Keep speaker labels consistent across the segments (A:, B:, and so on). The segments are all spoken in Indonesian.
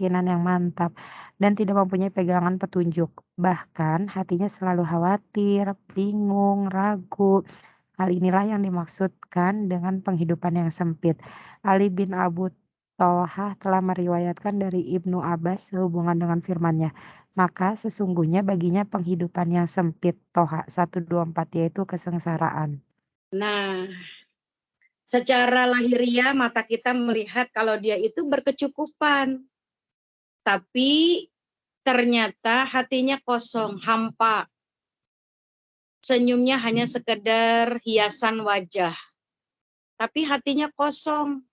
A: keyakinan yang mantap, dan tidak mempunyai pegangan petunjuk. Bahkan hatinya selalu khawatir, bingung, ragu. Hal inilah yang dimaksudkan dengan penghidupan yang sempit. Ali bin Abu Thalhah telah meriwayatkan dari Ibnu Abbas sehubungan dengan firman-Nya, maka sesungguhnya baginya penghidupan yang sempit. Toha 124, yaitu kesengsaraan.
B: Nah, secara lahiriah mata kita melihat kalau dia itu berkecukupan, tapi ternyata hatinya kosong, hampa. Senyumnya hanya sekedar hiasan wajah, tapi hatinya kosong.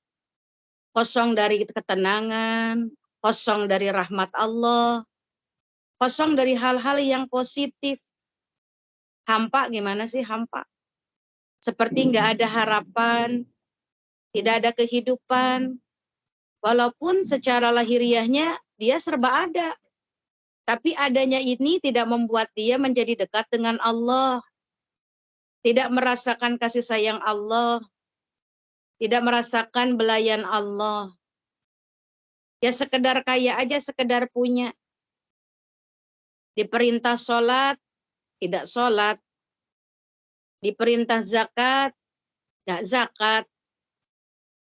B: Kosong dari ketenangan, kosong dari rahmat Allah, kosong dari hal-hal yang positif. Hampa gimana sih hampa? Seperti nggak ada harapan, tidak ada kehidupan. Walaupun secara lahiriahnya dia serba ada. Tapi adanya ini tidak membuat dia menjadi dekat dengan Allah. Tidak merasakan kasih sayang Allah. Tidak merasakan belayan Allah. Ya sekedar kaya aja, sekedar punya. Diperintah sholat, tidak sholat. Diperintah zakat, nggak zakat.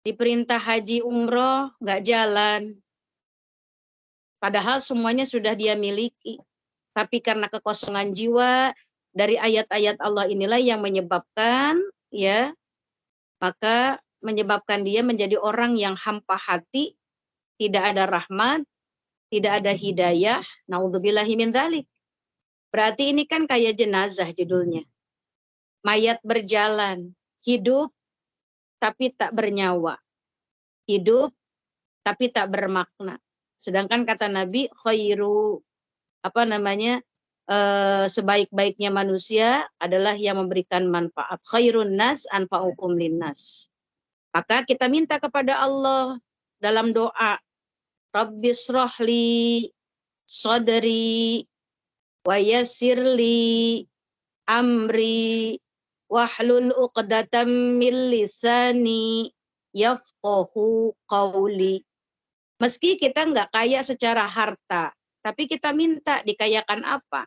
B: Diperintah haji umroh, nggak jalan. Padahal semuanya sudah dia miliki. Tapi karena kekosongan jiwa, dari ayat-ayat Allah inilah yang menyebabkan, ya, maka menyebabkan dia menjadi orang yang hampa hati, tidak ada rahmat, tidak ada hidayah. Naudzubillahi min dzalik. Berarti ini kan kayak jenazah judulnya. Mayat berjalan, hidup tapi tak bernyawa. Hidup tapi tak bermakna. Sedangkan kata Nabi, sebaik-baiknya manusia adalah yang memberikan manfaat. Khairun nas anfa'ukum linnas. Maka kita minta kepada Allah dalam doa, Rabbisrohli sadri wa yassirli amri wahlul uqdatam min lisani yafqahu qawli. Meski kita nggak kaya secara harta, tapi kita minta dikayakan apa?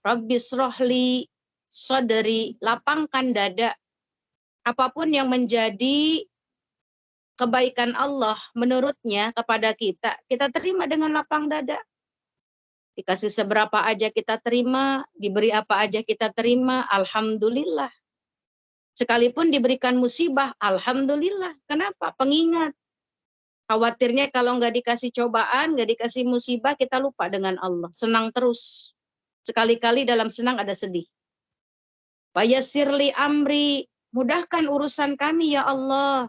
B: Rabbisrohli sadri, lapangkan dada. Apapun yang menjadi kebaikan Allah menurutnya kepada kita, kita terima dengan lapang dada. Dikasih seberapa aja kita terima, diberi apa aja kita terima, alhamdulillah. Sekalipun diberikan musibah, alhamdulillah. Kenapa? Pengingat. Khawatirnya kalau nggak dikasih cobaan, nggak dikasih musibah, kita lupa dengan Allah. Senang terus. Sekali-kali dalam senang ada sedih. Wayassirli amri, mudahkan urusan kami ya Allah.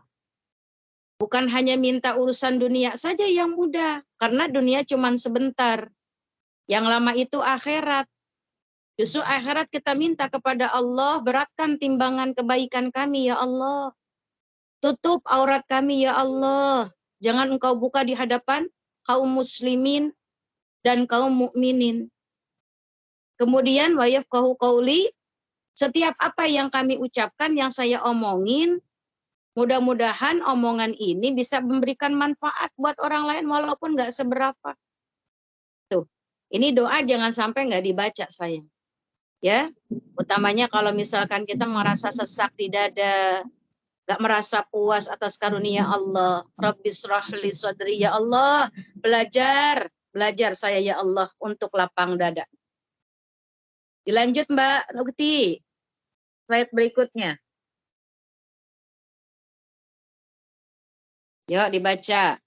B: Bukan hanya minta urusan dunia saja yang mudah, karena dunia cuma sebentar. Yang lama itu akhirat. Justru akhirat kita minta kepada Allah, beratkan timbangan kebaikan kami ya Allah. Tutup aurat kami ya Allah. Jangan engkau buka di hadapan kaum muslimin dan kaum mukminin. Kemudian wayafqahu qauli, setiap apa yang kami ucapkan, yang saya omongin, mudah-mudahan omongan ini bisa memberikan manfaat buat orang lain walaupun nggak seberapa. Tuh, ini doa jangan sampai nggak dibaca sayang. Ya, utamanya kalau misalkan kita merasa sesak di dada, nggak merasa puas atas karunia Allah. Rabbisrahli sadri, ya Allah, belajar saya ya Allah untuk lapang dada. Dilanjut Mbak Nukti, slide berikutnya. Yuk dibaca.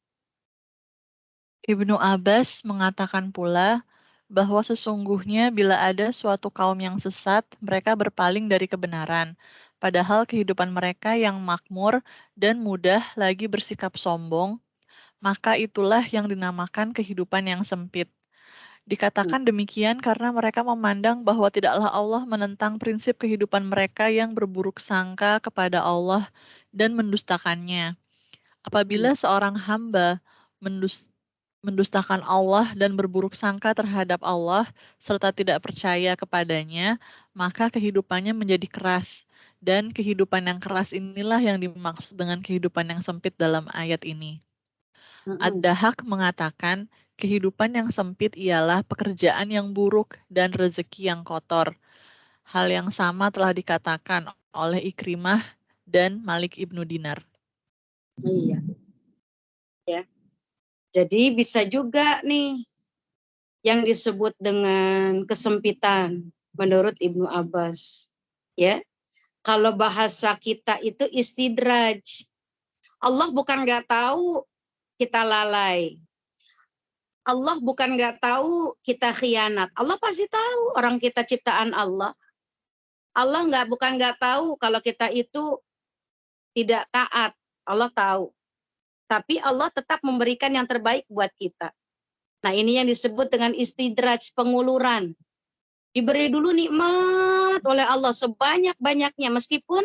C: Ibnu Abbas mengatakan pula bahwa sesungguhnya bila ada suatu kaum yang sesat, mereka berpaling dari kebenaran. Padahal kehidupan mereka yang makmur dan mudah lagi bersikap sombong, maka itulah yang dinamakan kehidupan yang sempit. Dikatakan demikian karena mereka memandang bahwa tidaklah Allah menentang prinsip kehidupan mereka yang berburuk sangka kepada Allah dan mendustakannya. Apabila seorang hamba mendustakan Allah dan berburuk sangka terhadap Allah serta tidak percaya kepadanya, maka kehidupannya menjadi keras. Dan kehidupan yang keras inilah yang dimaksud dengan kehidupan yang sempit dalam ayat ini. Ad-Dahak mengatakan, kehidupan yang sempit ialah pekerjaan yang buruk dan rezeki yang kotor. Hal yang sama telah dikatakan oleh Ikrimah dan Malik Ibnu Dinar.
B: Iya. Ya. Jadi bisa juga nih yang disebut dengan kesempitan menurut Ibnu Abbas. Ya. Kalau bahasa kita itu istidraj. Allah bukan nggak tahu kita lalai. Allah bukan nggak tahu kita khianat. Allah pasti tahu orang kita ciptaan Allah. Allah bukan nggak tahu kalau kita itu tidak taat. Allah tahu. Tapi Allah tetap memberikan yang terbaik buat kita. Nah ini yang disebut dengan istidraj, penguluran. Diberi dulu nikmat oleh Allah sebanyak-banyaknya. Meskipun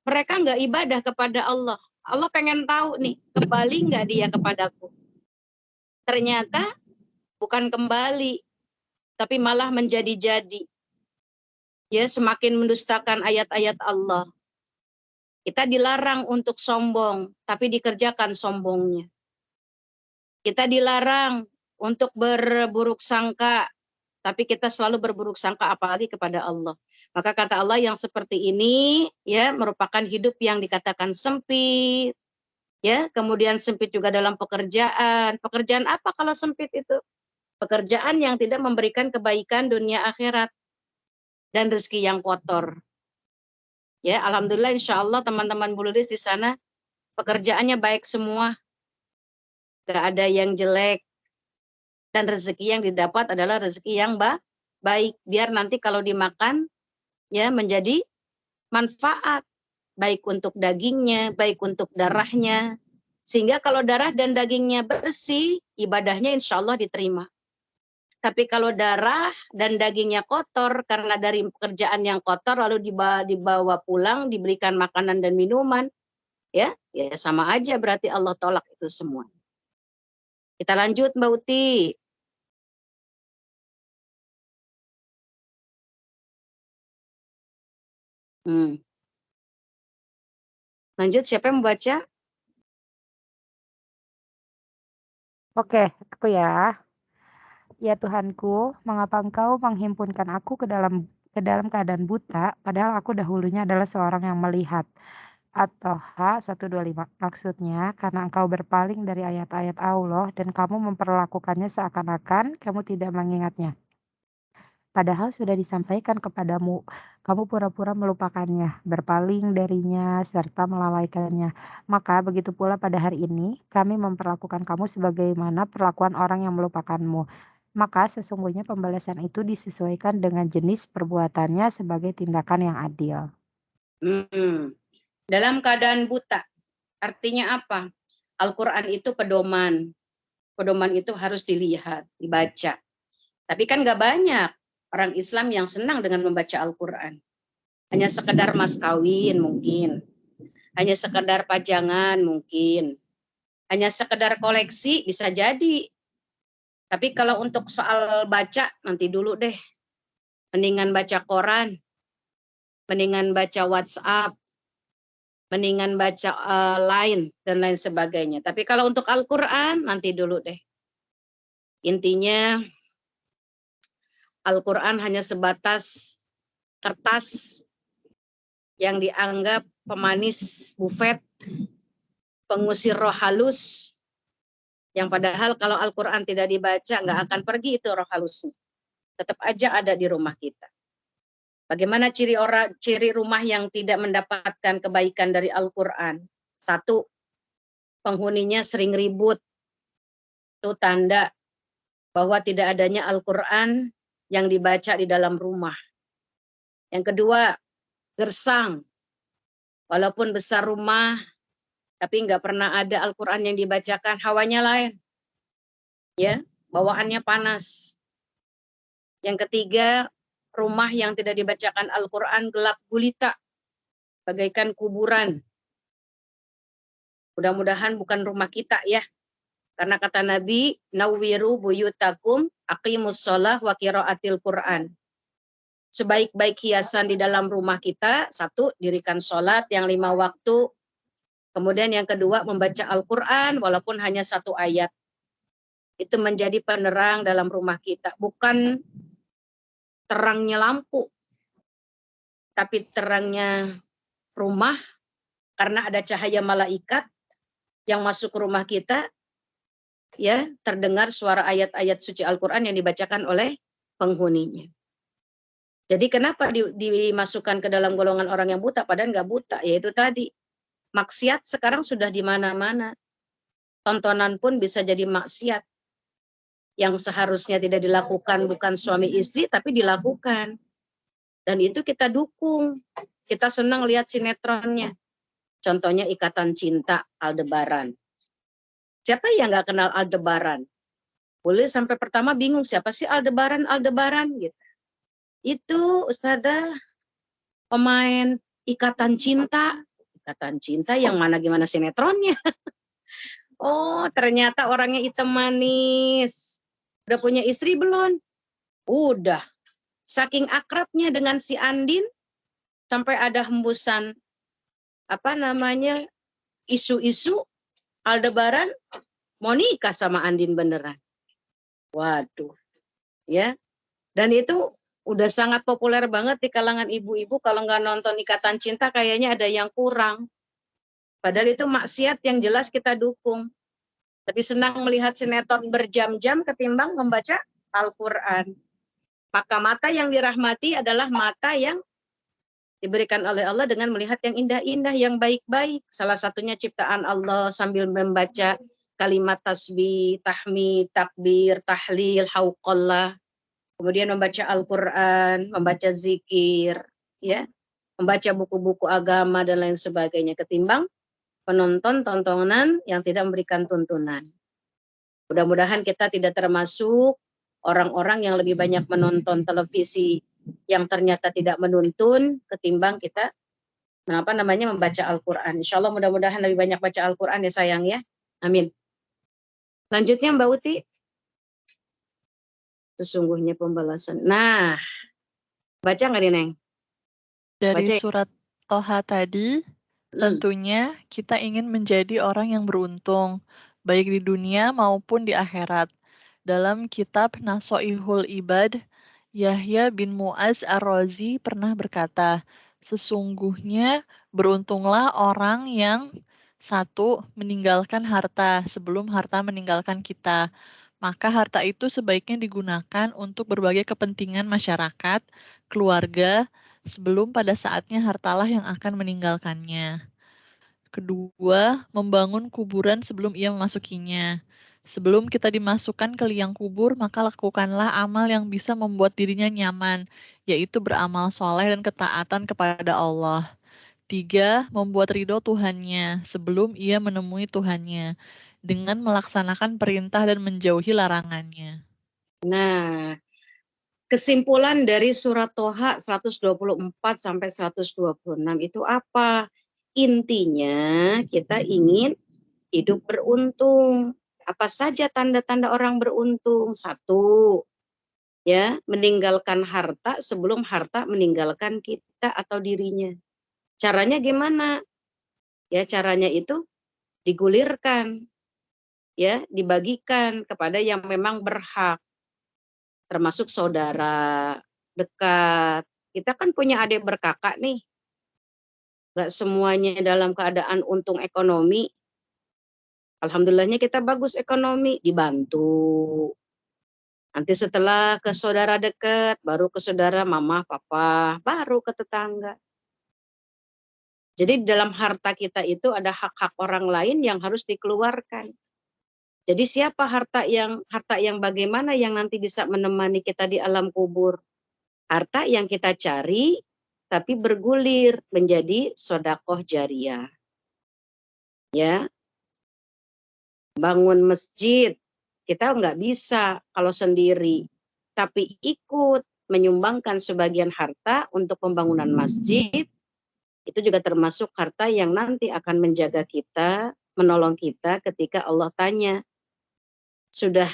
B: mereka nggak ibadah kepada Allah. Allah pengen tahu nih, kembali nggak dia kepadaku. Ternyata bukan kembali, tapi malah menjadi-jadi. Ya, semakin mendustakan ayat-ayat Allah. Kita dilarang untuk sombong, tapi dikerjakan sombongnya. Kita dilarang untuk berburuk sangka, tapi kita selalu berburuk sangka apalagi kepada Allah. Maka kata Allah yang seperti ini ya merupakan hidup yang dikatakan sempit. Ya, kemudian sempit juga dalam pekerjaan. Pekerjaan apa kalau sempit itu? Pekerjaan yang tidak memberikan kebaikan dunia akhirat dan rezeki yang kotor. Ya, alhamdulillah insya Allah teman-teman Buluris di sana pekerjaannya baik semua. Gak ada yang jelek. Dan rezeki yang didapat adalah rezeki yang baik. Biar nanti kalau dimakan ya menjadi manfaat. Baik untuk dagingnya, baik untuk darahnya. Sehingga kalau darah dan dagingnya bersih, ibadahnya insya Allah diterima. Tapi kalau darah dan dagingnya kotor karena dari pekerjaan yang kotor lalu dibawa pulang, diberikan makanan dan minuman, ya sama aja berarti Allah tolak itu semua. Kita lanjut Mbak Uti. Lanjut, siapa yang membaca?
A: Oke, aku ya. Ya Tuhanku, mengapa Engkau menghimpunkan aku ke dalam keadaan buta, padahal aku dahulunya adalah seorang yang melihat. Atau H125, maksudnya karena Engkau berpaling dari ayat-ayat Allah dan kamu memperlakukannya seakan-akan kamu tidak mengingatnya. Padahal sudah disampaikan kepadamu, kamu pura-pura melupakannya, berpaling darinya, serta melalaikannya. Maka begitu pula pada hari ini, kami memperlakukan kamu sebagaimana perlakuan orang yang melupakanmu. Maka sesungguhnya pembalasan itu disesuaikan dengan jenis perbuatannya sebagai tindakan yang adil.
B: Dalam keadaan buta, artinya apa? Al-Quran itu pedoman. Pedoman itu harus dilihat, dibaca. Tapi kan gak banyak orang Islam yang senang dengan membaca Al-Quran. Hanya sekedar mas kawin mungkin. Hanya sekedar pajangan mungkin. Hanya sekedar koleksi bisa jadi. Tapi kalau untuk soal baca, nanti dulu deh. Mendingan baca koran. Mendingan baca WhatsApp. Mendingan baca Line dan lain sebagainya. Tapi kalau untuk Al-Quran, nanti dulu deh. Intinya, Al-Quran hanya sebatas kertas yang dianggap pemanis buffet, pengusir roh halus, yang padahal kalau Al-Quran tidak dibaca, nggak akan pergi itu roh halusnya. Tetap aja ada di rumah kita. Bagaimana ciri rumah yang tidak mendapatkan kebaikan dari Al-Quran? 1, penghuninya sering ribut. Itu tanda bahwa tidak adanya Al-Quran yang dibaca di dalam rumah. Yang kedua, gersang. Walaupun besar rumah, tapi nggak pernah ada Al-Quran yang dibacakan, hawanya lain. Ya, bawaannya panas. Yang ketiga, rumah yang tidak dibacakan Al-Quran gelap gulita, bagaikan kuburan. Mudah-mudahan bukan rumah kita ya. Karena kata Nabi, nawwiru buyutakum aqimus sholah wa qiraatil Quran. Sebaik-baik hiasan di dalam rumah kita, 1, dirikan sholat yang 5 waktu, Kemudian yang kedua, membaca Al-Quran walaupun hanya 1 ayat. Itu menjadi penerang dalam rumah kita. Bukan terangnya lampu, tapi terangnya rumah, karena ada cahaya malaikat yang masuk ke rumah kita, ya, terdengar suara ayat-ayat suci Al-Quran yang dibacakan oleh penghuninya. Jadi kenapa dimasukkan ke dalam golongan orang yang buta, padahal nggak buta? Yaitu tadi, maksiat sekarang sudah di mana-mana. Tontonan pun bisa jadi maksiat. Yang seharusnya tidak dilakukan bukan suami istri, tapi dilakukan. Dan itu kita dukung. Kita senang lihat sinetronnya. Contohnya Ikatan Cinta, Aldebaran. Siapa yang nggak kenal Aldebaran? Boleh sampai pertama bingung, siapa sih Aldebaran gitu. Itu Ustazah pemain Ikatan Cinta. Ikatan Cinta yang mana gimana sinetronnya. Oh, ternyata orangnya hitam manis. Udah punya istri belum? Udah. Saking akrabnya dengan si Andin, sampai ada hembusan isu-isu Aldebaran mau nikah sama Andin beneran. Waduh, ya. Dan itu udah sangat populer banget di kalangan ibu-ibu. Kalau nggak nonton Ikatan Cinta kayaknya ada yang kurang. Padahal itu maksiat yang jelas kita dukung. Tapi senang melihat sinetron berjam-jam ketimbang membaca Al-Quran. Maka mata yang dirahmati adalah mata yang diberikan oleh Allah dengan melihat yang indah-indah, yang baik-baik. Salah satunya ciptaan Allah sambil membaca kalimat tasbih, tahmid, takbir, tahlil, hauqallah. Kemudian membaca Al-Quran, membaca zikir, ya, membaca buku-buku agama dan lain sebagainya, ketimbang penonton tontonan yang tidak memberikan tuntunan. Mudah-mudahan kita tidak termasuk orang-orang yang lebih banyak menonton televisi yang ternyata tidak menuntun ketimbang kita membaca Al-Quran. Insya Allah mudah-mudahan lebih banyak baca Al-Quran ya sayang ya. Amin. Lanjutnya Mbak Uti. Sesungguhnya pembalasan. Nah, baca nggak nih Neng?
C: Dari
B: Baca ya?
C: surat Toha tadi, tentunya kita ingin menjadi orang yang beruntung, baik di dunia maupun di akhirat. Dalam kitab Nasoihul Ibad, Yahya bin Mu'az Ar-Razi pernah berkata, sesungguhnya beruntunglah orang yang satu, meninggalkan harta sebelum harta meninggalkan kita. Maka harta itu sebaiknya digunakan untuk berbagai kepentingan masyarakat, keluarga, sebelum pada saatnya hartalah yang akan meninggalkannya. Kedua, membangun kuburan sebelum ia memasukinya. Sebelum kita dimasukkan ke liang kubur, maka lakukanlah amal yang bisa membuat dirinya nyaman, yaitu beramal soleh dan ketaatan kepada Allah. 3. Membuat ridho Tuhannya sebelum ia menemui Tuhannya, dengan melaksanakan perintah dan menjauhi larangannya.
B: Nah, kesimpulan dari surat Toha 124 sampai 126 itu apa? Intinya kita ingin hidup beruntung. Apa saja tanda-tanda orang beruntung? 1, ya, meninggalkan harta sebelum harta meninggalkan kita atau dirinya. Caranya gimana? Ya, caranya itu digulirkan, ya, dibagikan kepada yang memang berhak, termasuk saudara dekat. Kita kan punya adik berkakak nih, nggak semuanya dalam keadaan untung ekonomi. Alhamdulillahnya kita bagus ekonomi, dibantu. Nanti setelah ke saudara dekat, baru ke saudara mama, papa, baru ke tetangga. Jadi dalam harta kita itu ada hak-hak orang lain yang harus dikeluarkan. Jadi siapa harta yang bagaimana yang nanti bisa menemani kita di alam kubur? Harta yang kita cari tapi bergulir menjadi sedekah jariyah. Ya. Bangun masjid kita nggak bisa kalau sendiri, tapi ikut menyumbangkan sebagian harta untuk pembangunan masjid, itu juga termasuk harta yang nanti akan menjaga kita, menolong kita ketika Allah tanya, sudah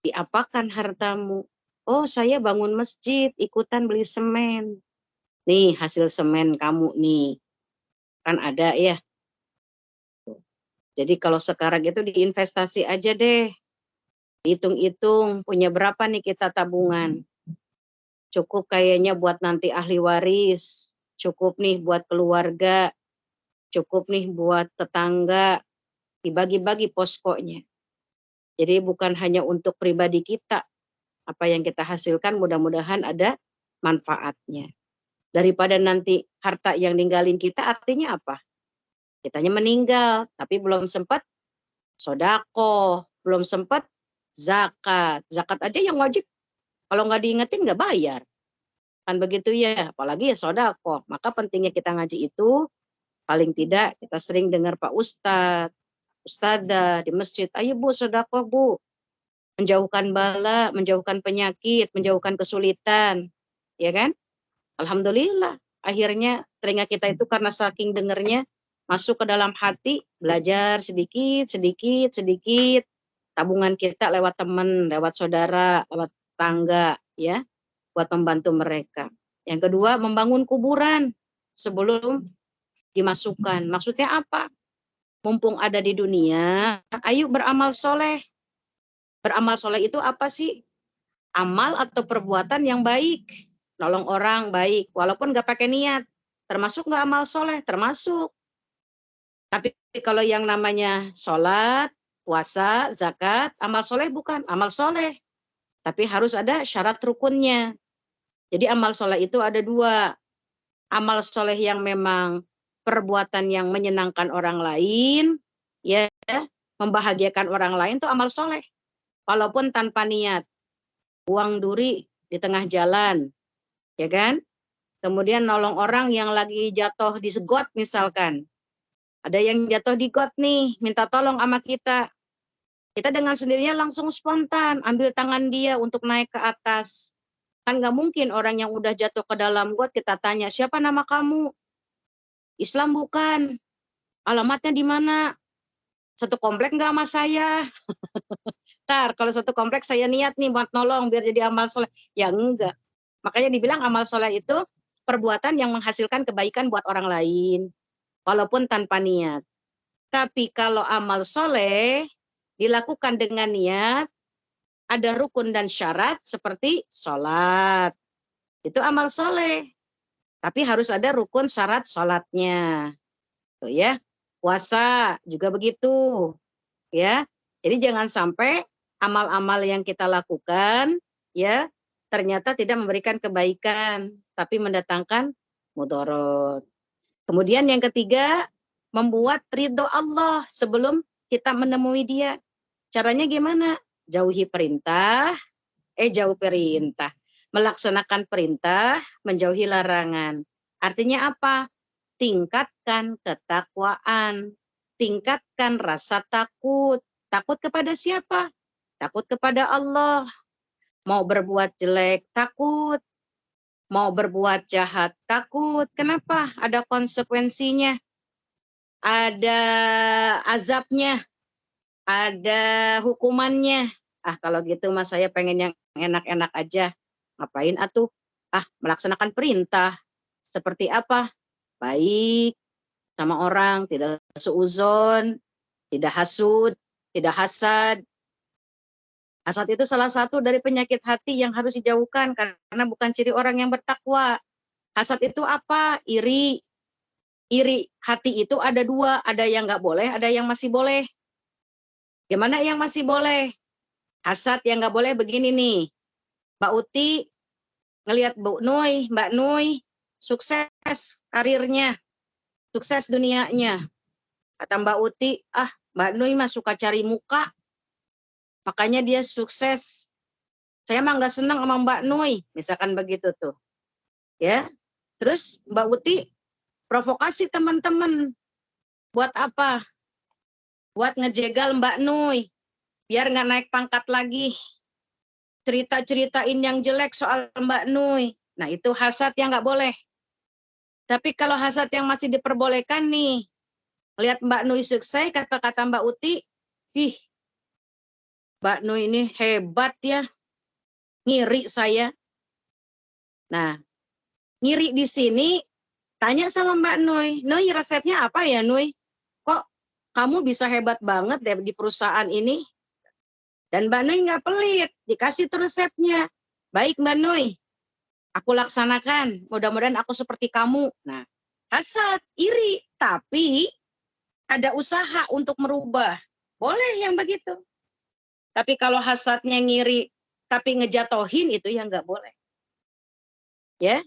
B: diapakan hartamu? Oh, saya bangun masjid, ikutan beli semen. Nih hasil semen kamu nih. Kan ada ya. Jadi kalau sekarang itu diinvestasi aja deh. Hitung-hitung punya berapa nih kita tabungan. Cukup kayaknya buat nanti ahli waris. Cukup nih buat keluarga. Cukup nih buat tetangga. Dibagi-bagi poskonya. Jadi bukan hanya untuk pribadi kita. Apa yang kita hasilkan mudah-mudahan ada manfaatnya. Daripada nanti harta yang ninggalin kita artinya apa? Kitanya meninggal, tapi belum sempat sodako, belum sempat zakat. Zakat aja yang wajib, kalau nggak diingetin nggak bayar. Kan begitu ya, apalagi ya sodako. Maka pentingnya kita ngaji itu, paling tidak kita sering dengar Pak Ustadz, Ustadzah di masjid, ayo Bu sodako Bu. Menjauhkan bala, menjauhkan penyakit, menjauhkan kesulitan. Ya kan? Alhamdulillah, akhirnya telinga kita itu karena saking dengernya, masuk ke dalam hati, belajar sedikit, sedikit, sedikit. Tabungan kita lewat teman, lewat saudara, lewat tangga, ya, buat membantu mereka. Yang kedua, membangun kuburan sebelum dimasukkan. Maksudnya apa? Mumpung ada di dunia, ayo beramal soleh. Beramal soleh itu apa sih? Amal atau perbuatan yang baik. Nolong orang baik, walaupun nggak pakai niat. Termasuk nggak amal soleh? Termasuk. Tapi kalau yang namanya sholat, puasa, zakat, amal soleh bukan. Amal soleh. Tapi harus ada syarat rukunnya. Jadi amal soleh itu ada dua. Amal soleh yang memang perbuatan yang menyenangkan orang lain, ya, membahagiakan orang lain itu amal soleh. Walaupun tanpa niat. Buang duri di tengah jalan, ya kan? Kemudian nolong orang yang lagi jatuh di got misalkan. Ada yang jatuh di got nih, minta tolong sama kita. Kita dengan sendirinya langsung spontan ambil tangan dia untuk naik ke atas. Kan nggak mungkin orang yang udah jatuh ke dalam got kita tanya, siapa nama kamu? Islam bukan. Alamatnya di mana? Satu komplek nggak sama saya? Ntar kalau satu komplek saya niat nih buat nolong biar jadi amal soleh. Ya enggak. Makanya dibilang amal soleh itu perbuatan yang menghasilkan kebaikan buat orang lain. Walaupun tanpa niat. Tapi kalau amal soleh dilakukan dengan niat, ada rukun dan syarat seperti sholat. Itu amal soleh. Tapi harus ada rukun syarat sholatnya. Tuh ya. Puasa juga begitu. Ya. Jadi jangan sampai amal-amal yang kita lakukan ya ternyata tidak memberikan kebaikan tapi mendatangkan mudarat. Kemudian yang ketiga, membuat ridho Allah sebelum kita menemui dia. Caranya gimana? Jauhi perintah, jauh perintah. Melaksanakan perintah, menjauhi larangan. Artinya apa? Tingkatkan ketakwaan, tingkatkan rasa takut. Takut kepada siapa? Takut kepada Allah. Mau berbuat jelek, takut. Mau berbuat jahat, takut. Kenapa? Ada konsekuensinya. Ada azabnya. Ada hukumannya. Ah, kalau gitu mas saya pengen yang enak-enak aja. Ngapain atuh? Ah, melaksanakan perintah. Seperti apa? Baik sama orang, tidak suuzon, tidak hasud, tidak hasad. Hasad itu salah satu dari penyakit hati yang harus dijauhkan karena bukan ciri orang yang bertakwa. Hasad itu apa? Iri. Iri hati itu ada dua, ada yang nggak boleh, ada yang masih boleh. Gimana yang masih boleh? Hasad yang nggak boleh begini nih. Mbak Uti ngelihat Mbak Nui sukses karirnya, sukses dunianya. Kata Mbak Uti, ah Mbak Nui mah suka cari muka, makanya dia sukses. Saya mah nggak senang sama Mbak Nui, misalkan begitu tuh. Ya, terus Mbak Uti provokasi teman-teman. Buat apa? Buat ngejegal Mbak Nui, biar nggak naik pangkat lagi. Cerita-ceritain yang jelek soal Mbak Nui. Nah itu hasad yang nggak boleh. Tapi kalau hasad yang masih diperbolehkan nih, lihat Mbak Nui sukses, kata-kata Mbak Uti, ih, Mbak Nui ini hebat ya, ngiri saya. Nah, ngiri di sini Tanya sama Mbak Nuy, Nuy resepnya apa ya Nuy? Kok kamu bisa hebat banget deh di perusahaan ini? Dan Mbak Nuy nggak pelit, dikasih tuh resepnya. Baik Mbak Nuy, aku laksanakan. Mudah-mudahan aku seperti kamu. Nah, hasad, iri, tapi ada usaha untuk merubah. Boleh yang begitu. Tapi kalau hasadnya ngiri, tapi ngejatohin itu yang nggak boleh. Ya,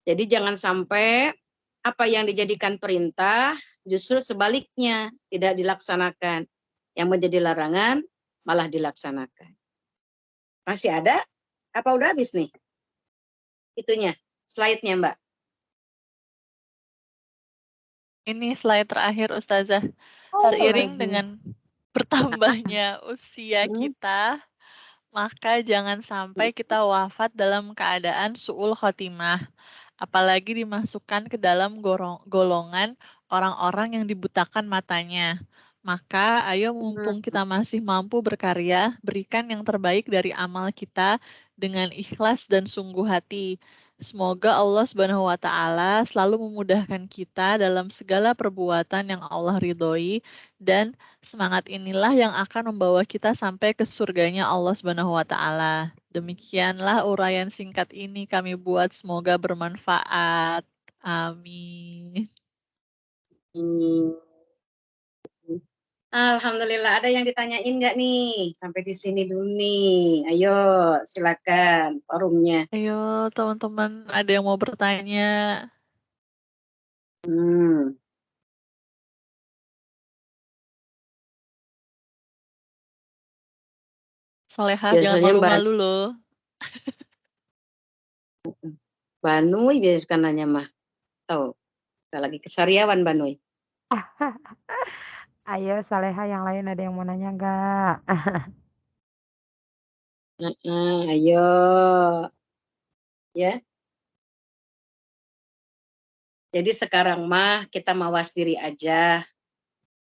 B: jadi jangan sampai apa yang dijadikan perintah justru sebaliknya tidak dilaksanakan. Yang menjadi larangan malah dilaksanakan. Masih ada? Apa udah habis nih? Itunya, slide-nya Mbak.
C: Ini slide terakhir Ustazah.
B: Oh,
C: Seiring dengan bertambahnya usia
B: Hmm.
C: kita, maka jangan sampai kita wafat dalam keadaan su'ul khotimah. Apalagi dimasukkan ke dalam golongan orang-orang yang dibutakan matanya. Maka ayo mumpung kita masih mampu berkarya, berikan yang terbaik dari amal kita dengan ikhlas dan sungguh hati. Semoga Allah Subhanahu wa taala selalu memudahkan kita dalam segala perbuatan yang Allah ridhoi, dan semangat inilah yang akan membawa kita sampai ke surganya Allah Subhanahu wa taala. Demikianlah uraian singkat ini kami buat, semoga bermanfaat. Amin.
B: Alhamdulillah, ada yang ditanyain nggak nih? Sampai di sini dulu nih. Ayo, silakan forumnya.
C: Ayo teman-teman, ada yang mau bertanya? Solehah, jangan
B: Biasanya
C: malu-malu loh.
B: Banuy biasa suka nanya mah. Tahu, lagi kesariawan Banuy.
A: Ayo Saleha yang lain ada yang mau nanya nggak?
B: Ayo. Ya. Jadi sekarang mah kita mawas diri aja.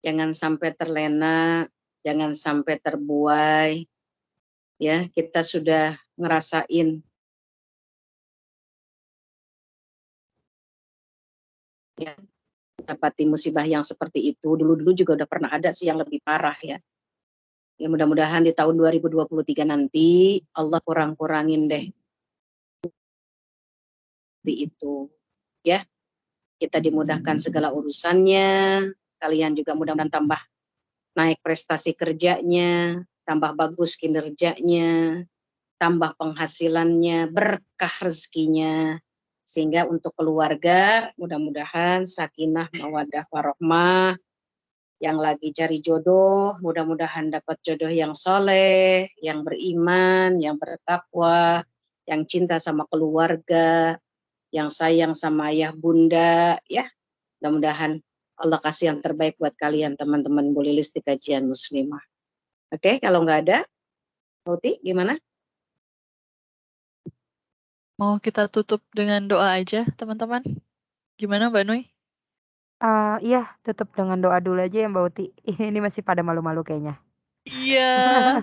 B: Jangan sampai terlena, jangan sampai terbuai. Ya, kita sudah ngerasain ya, dapati musibah yang seperti itu. Dulu-dulu juga udah pernah ada sih yang lebih parah ya. Ya mudah-mudahan di tahun 2023 nanti Allah kurang-kurangin deh seperti itu. Ya, kita dimudahkan segala urusannya. Kalian juga mudah-mudahan tambah naik prestasi kerjanya, tambah bagus kinerjanya, tambah penghasilannya, berkah rezekinya. Sehingga untuk keluarga mudah-mudahan sakinah, mawaddah, warohmah. Yang lagi cari jodoh, mudah-mudahan dapat jodoh yang soleh, yang beriman, yang bertakwa, yang cinta sama keluarga, yang sayang sama ayah bunda, ya. Mudah-mudahan Allah kasih yang terbaik buat kalian teman-teman Bulilis di Kajian Muslimah. Oke, kalau nggak ada, Uti gimana?
C: Mau kita tutup dengan doa aja, teman-teman? Gimana Mbak Nui?
A: Iya, tutup dengan doa dulu aja ya Mbak Uti. Ini masih pada malu-malu kayaknya.
C: Iya.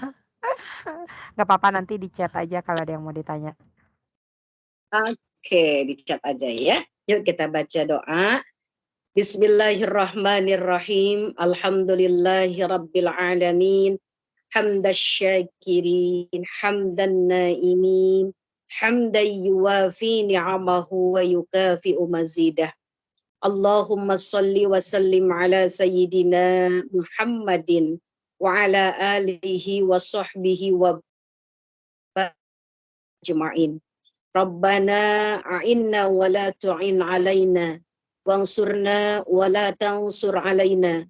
A: Nggak apa-apa, nanti di chat aja kalau ada yang mau ditanya.
B: Oke, dicat aja ya. Yuk kita baca doa. Bismillahirrahmanirrahim. Alhamdulillahi rabbil alamin. Hamdas syakirin, hamdan naimin, hamdan yuwafi ni'amahu wa yukafi'u mazidah. Allahumma salli wa sallim ala sayyidina Muhammadin wa ala alihi wa sahbihi wa ajma'in. Rabbana a'inna wa la tu'in alaina wansurna wa la tansur alaina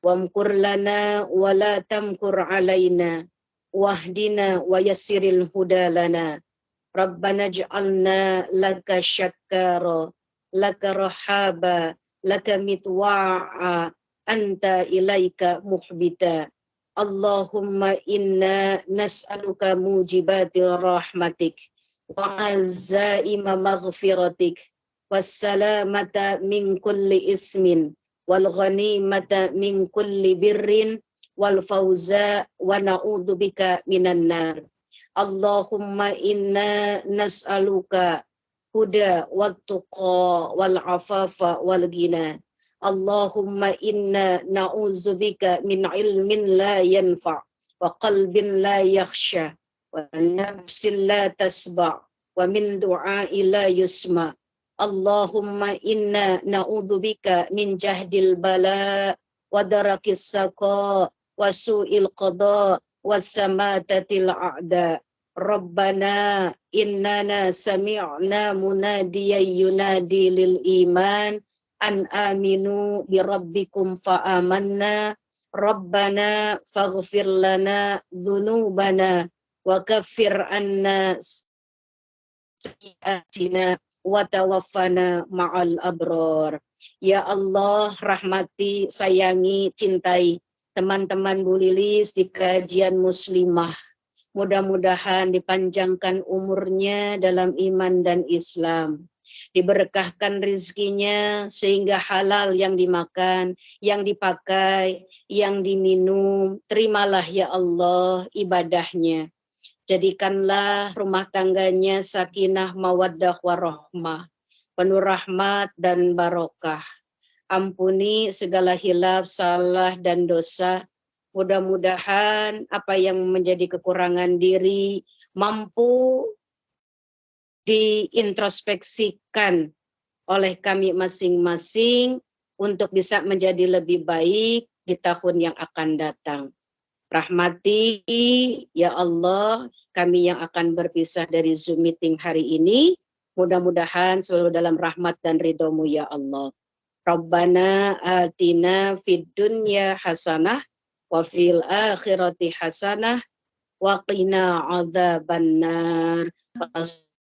B: wamkur lana wa la tamkur alaina wahdina wa yassiril huda lana. Rabbana ij'alna laka syakkara, laka rahaba, laka mitwa'a, anta ilaika muhbita. Allahumma inna nas'aluka mujibati rahmatik wa azzaima maghfiratik wassalamata min kulli ismin wal ghanimata min kulli birrin wal fauza wa na'udzu bika minan nar. Allahumma inna nas'aluka huda wat-tuqa wal-afafa wal-ghina. Allahumma inna na'udzubika min ilmin la yanfa' wa qalbin la yakhsha wa nafsin la tasba' wa min du'a'i la yusma. Allahumma inna na'udzubika min jahdil bala wa darakis saqa wa su'il qada wa samatatil a'da. Rabbana innana sami'na munadiyan yunadi lil iman an aminu bi rabbikum fa amanna. Rabbana faghfir lana dzunubana wa kaffir anna sayyi'atina wa tawaffana ma'al abrar. Ya Allah, rahmati, sayangi, cintai teman-teman Bu Lilis di kajian muslimah. Mudah-mudahan dipanjangkan umurnya dalam iman dan Islam. Diberkahkan rizkinya sehingga halal yang dimakan, yang dipakai, yang diminum. Terimalah ya Allah ibadahnya. Jadikanlah rumah tangganya sakinah, mawaddah, warahmah. Penuh rahmat dan barokah. Ampuni segala hilaf, salah, dan dosa. Mudah-mudahan apa yang menjadi kekurangan diri mampu diintrospeksikan oleh kami masing-masing untuk bisa menjadi lebih baik di tahun yang akan datang. Rahmati ya Allah kami yang akan berpisah dari Zoom meeting hari ini. Mudah-mudahan selalu dalam rahmat dan ridho-Mu ya Allah. Rabbana atina fid dunya hasanah wa fil akhirati hasanah wa qina adzabannar.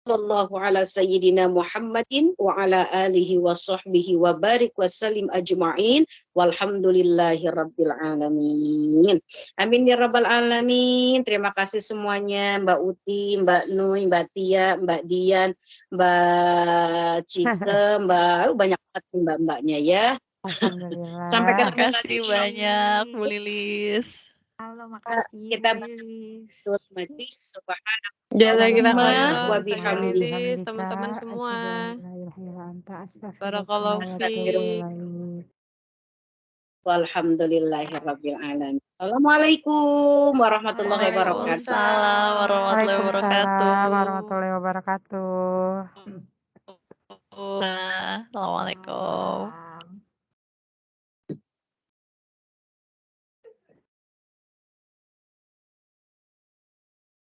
B: Sallallahu ala sayyidina Muhammadin wa ala alihi wa sahbihi wa barik wa salim ajma'in walhamdulillahi rabbil alamin. Amin ya rabbal alamin. Terima kasih semuanya Mbak Uti, Mbak Nui, Mbak Tia, Mbak Dian, Mbak Cike, banyak banget mbak-mbaknya ya.
A: Alhamdulillah.
B: Sampai
C: Terima
B: ketemu
C: kasih
B: lagi.
C: banyak Bu Lilis.
A: Halo, makasih
B: Kita
A: Bu Lilis.
B: berdoa majlis subhanallah
D: Jazakallah
B: wa
D: Ustazah
B: bihamdi.
D: Lilis, teman-teman semua. Barakallahu fiik.
B: Walhamdulillahirabbil alamin. Assalamualaikum warahmatullahi wabarakatuh.
C: Waalaikumsalam warahmatullahi wabarakatuh.
A: Waalaikumsalam warahmatullahi wabarakatuh.
C: Assalamualaikum.